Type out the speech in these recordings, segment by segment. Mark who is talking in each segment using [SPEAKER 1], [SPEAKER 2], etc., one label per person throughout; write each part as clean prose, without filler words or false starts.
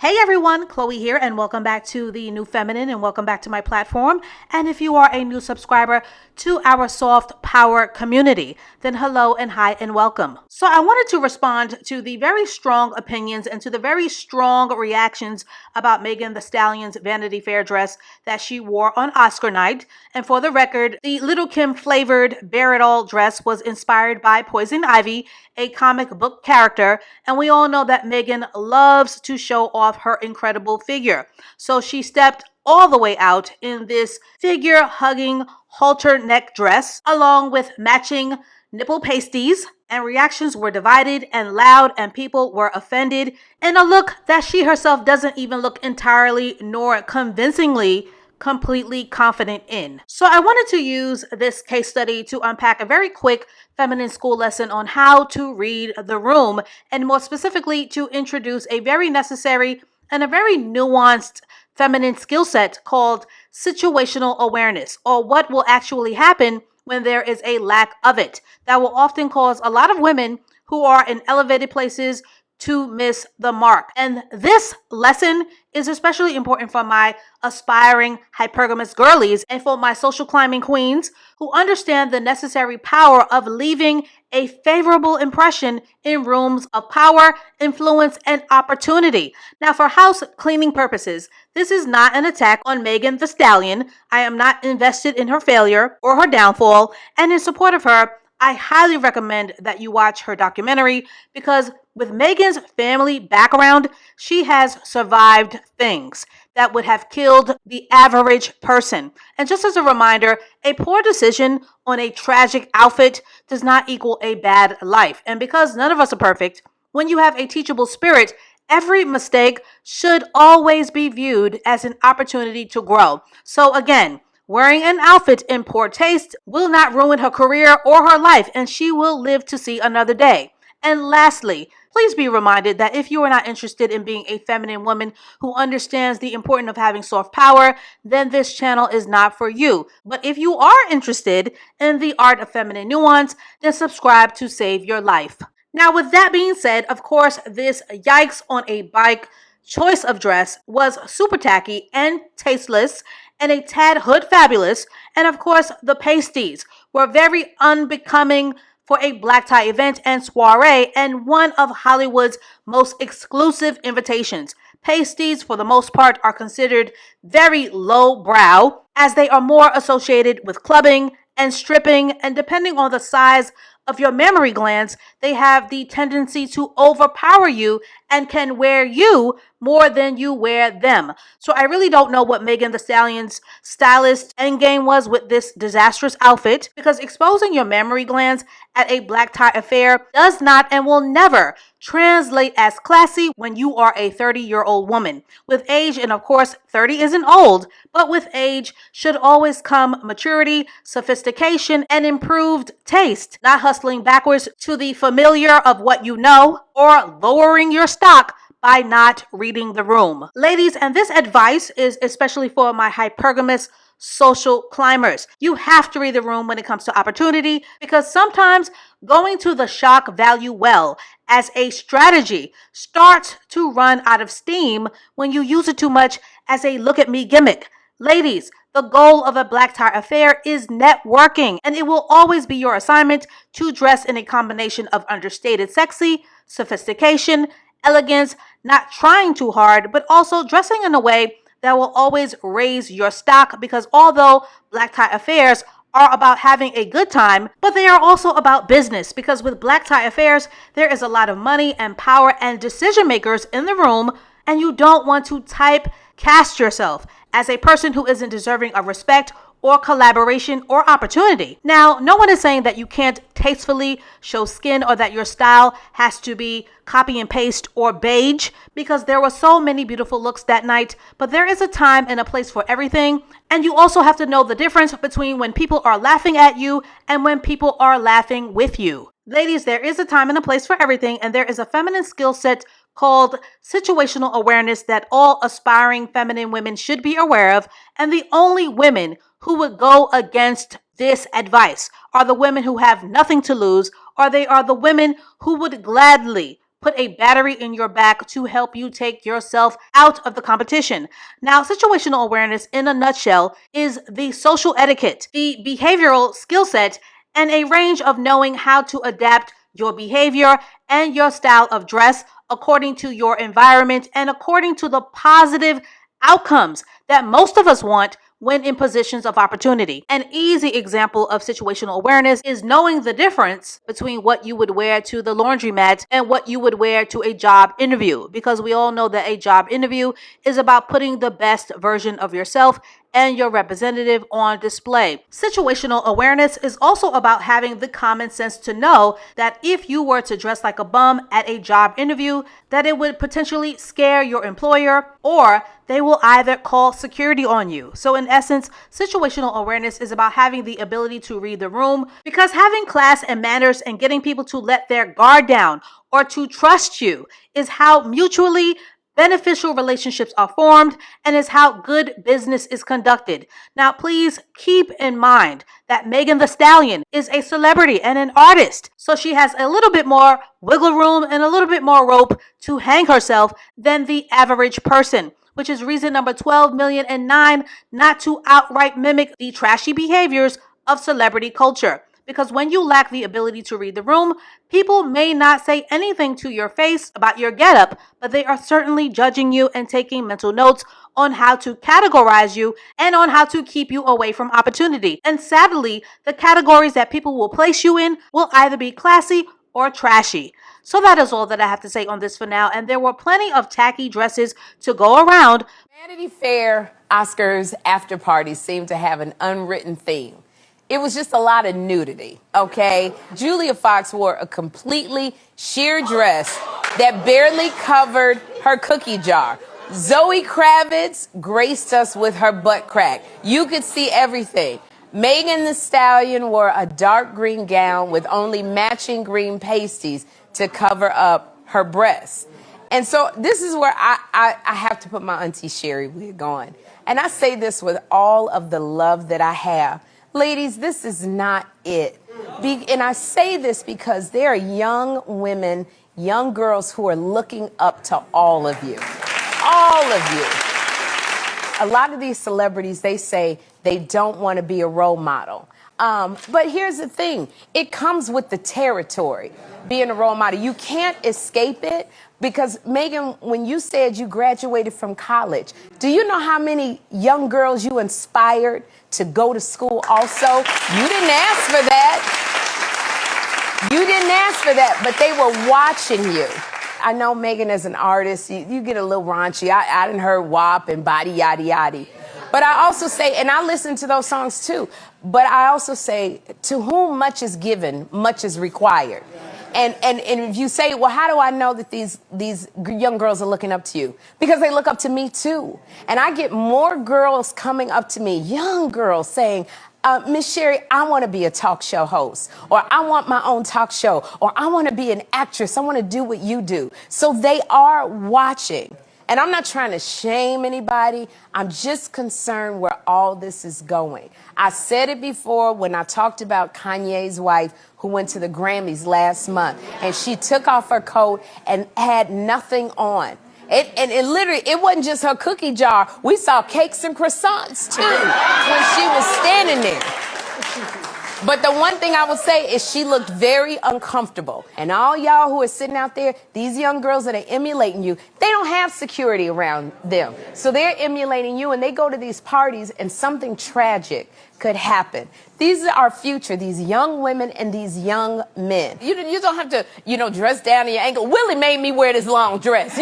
[SPEAKER 1] Hey everyone, Chloe here, and welcome back to the New Feminine, and welcome back to my platform. And if you are a new subscriber to our soft power community, then hello and hi and welcome. So I wanted to respond to the very strong opinions and to the very strong reactions about Megan Thee Stallion's Vanity Fair dress that she wore on Oscar night. And for the record, the Little Kim flavored Bear It All dress was inspired by Poison Ivy, a comic book character, and we all know that Megan loves to show off her incredible figure. So she stepped all the way out in this figure hugging halter neck dress along with matching nipple pasties, and reactions were divided and loud, and people were offended in a look that she herself doesn't even look entirely nor convincingly completely confident in. So I wanted to use this case study to unpack a very quick feminine school lesson on how to read the room, and more specifically to introduce a very necessary and a very nuanced feminine skill set called situational awareness, or what will actually happen when there is a lack of it, that will often cause a lot of women who are in elevated places to miss the mark. And this lesson is especially important for my aspiring hypergamous girlies and for my social climbing queens who understand the necessary power of leaving a favorable impression in rooms of power, influence, and opportunity. Now, for house cleaning purposes, this is not an attack on Megan Thee Stallion. I am not invested in her failure or her downfall, and in support of her, I highly recommend that you watch her documentary, because with Megan's family background, she has survived things that would have killed the average person. And just as a reminder, a poor decision on a tragic outfit does not equal a bad life. And because none of us are perfect, when you have a teachable spirit, every mistake should always be viewed as an opportunity to grow. So again, wearing an outfit in poor taste will not ruin her career or her life, and she will live to see another day. And lastly, please be reminded that if you are not interested in being a feminine woman who understands the importance of having soft power, then this channel is not for you. But if you are interested in the art of feminine nuance, then subscribe to save your life. Now, with that being said, of course, this yikes on a bike choice of dress was super tacky and tasteless and a tad hood fabulous. And of course, the pasties were very unbecoming for a black tie event and soiree, and one of Hollywood's most exclusive invitations. Pasties, for the most part, are considered very low-brow, as they are more associated with clubbing and stripping, and depending on the size of your mammary glands, they have the tendency to overpower you and can wear you more than you wear them. So I really don't know what Megan Thee Stallion's stylist endgame was with this disastrous outfit, because exposing your mammary glands at a black tie affair does not and will never translate as classy when you are a 30-year-old woman. With age, and of course 30 isn't old, but with age should always come maturity, sophistication, and improved taste, not hustling backwards to the familiar of what you know, or lowering your stock by not reading the room. Ladies, and this advice is especially for my hypergamous social climbers. You have to read the room when it comes to opportunity, because sometimes going to the shock value well as a strategy starts to run out of steam when you use it too much as a look at me gimmick. Ladies, the goal of a black tie affair is networking, and it will always be your assignment to dress in a combination of understated sexy, sophistication, elegance, not trying too hard, but also dressing in a way that will always raise your stock, because although black tie affairs are about having a good time, but they are also about business, because with black tie affairs, there is a lot of money and power and decision makers in the room, and you don't want to typecast yourself as a person who isn't deserving of respect or collaboration or opportunity. Now, no one is saying that you can't tastefully show skin, or that your style has to be copy and paste or beige, because there were so many beautiful looks that night, but there is a time and a place for everything. And you also have to know the difference between when people are laughing at you and when people are laughing with you. Ladies, there is a time and a place for everything, and there is a feminine skill set called situational awareness that all aspiring feminine women should be aware of, and the only women who would go against this advice are the women who have nothing to lose, or they are the women who would gladly put a battery in your back to help you take yourself out of the competition. Now, situational awareness in a nutshell is the social etiquette, the behavioral skill set, and a range of knowing how to adapt your behavior and your style of dress according to your environment and according to the positive outcomes that most of us want when in positions of opportunity. An easy example of situational awareness is knowing the difference between what you would wear to the laundromat and what you would wear to a job interview, because we all know that a job interview is about putting the best version of yourself and your representative on display. Situational awareness is also about having the common sense to know that if you were to dress like a bum at a job interview, that it would potentially scare your employer, or they will either call security on you. So in essence, situational awareness is about having the ability to read the room, because having class and manners and getting people to let their guard down or to trust you is how mutually beneficial relationships are formed and is how good business is conducted. Now, please keep in mind that Megan Thee Stallion is a celebrity and an artist, so she has a little bit more wiggle room and a little bit more rope to hang herself than the average person, which is reason number 12,000,009 not to outright mimic the trashy behaviors of celebrity culture. Because when you lack the ability to read the room, people may not say anything to your face about your getup, but they are certainly judging you and taking mental notes on how to categorize you and on how to keep you away from opportunity. And sadly, the categories that people will place you in will either be classy or trashy. So that is all that I have to say on this for now. And there were plenty of tacky dresses to go around.
[SPEAKER 2] Vanity Fair Oscars after parties seem to have an unwritten theme. It was just a lot of nudity, okay? Julia Fox wore a completely sheer dress that barely covered her cookie jar. Zoe Kravitz graced us with her butt crack. You could see everything. Megan Thee Stallion wore a dark green gown with only matching green pasties to cover up her breasts. And so this is where I have to put my Auntie Sherry wig on. And I say this with all of the love that I have. Ladies, this is not it. And I say this because there are young women, young girls who are looking up to all of you. All of you. A lot of these celebrities, they say they don't want to be a role model. But here's the thing. It comes with the territory, being a role model. You can't escape it. Because, Megan, when you said you graduated from college, do you know how many young girls you inspired to go to school also? You didn't ask for that. You didn't ask for that, but they were watching you. I know, Megan, as an artist, you get a little raunchy. I done heard WAP and body yaddy yaddy. But I also say, and I listen to those songs too, but I also say, to whom much is given, much is required. And if you say, well, how do I know that these young girls are looking up to you? Because they look up to me too. And I get more girls coming up to me, young girls saying, Miss Sherry, I want to be a talk show host, or I want my own talk show, or I want to be an actress. I want to do what you do. So they are watching. And I'm not trying to shame anybody. I'm just concerned where all this is going. I said it before when I talked about Kanye's wife who went to the Grammys last month, and she took off her coat and had nothing on. It literally, it wasn't just her cookie jar. We saw cakes and croissants too when she was standing there. But the one thing I will say is she looked very uncomfortable. And all y'all who are sitting out there, these young girls that are emulating you, they don't have security around them. So they're emulating you, and they go to these parties and something tragic could happen. These are our future, these young women and these young men. You don't have to, dress down to your ankle. Willie made me wear this long dress.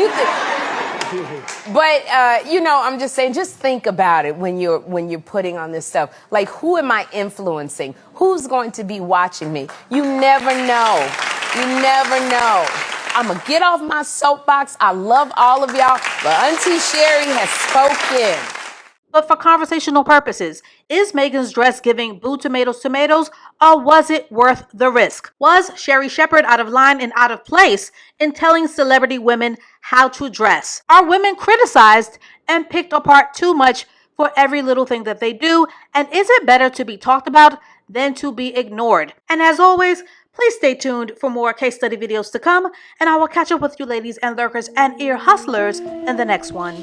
[SPEAKER 2] But, I'm just saying, just think about it when you're putting on this stuff. Like, who am I influencing? Who's going to be watching me? You never know. You never know. I'm going to get off my soapbox. I love all of y'all, but Auntie Sherry has spoken.
[SPEAKER 1] But for conversational purposes, is Megan's dress giving boo tomatoes tomatoes, or was it worth the risk? Was Sherry Shepherd out of line and out of place in telling celebrity women how to dress? Are women criticized and picked apart too much for every little thing that they do? And is it better to be talked about than to be ignored? And as always, Please stay tuned for more case study videos to come, and I will catch up with you ladies and lurkers and ear hustlers in the next one.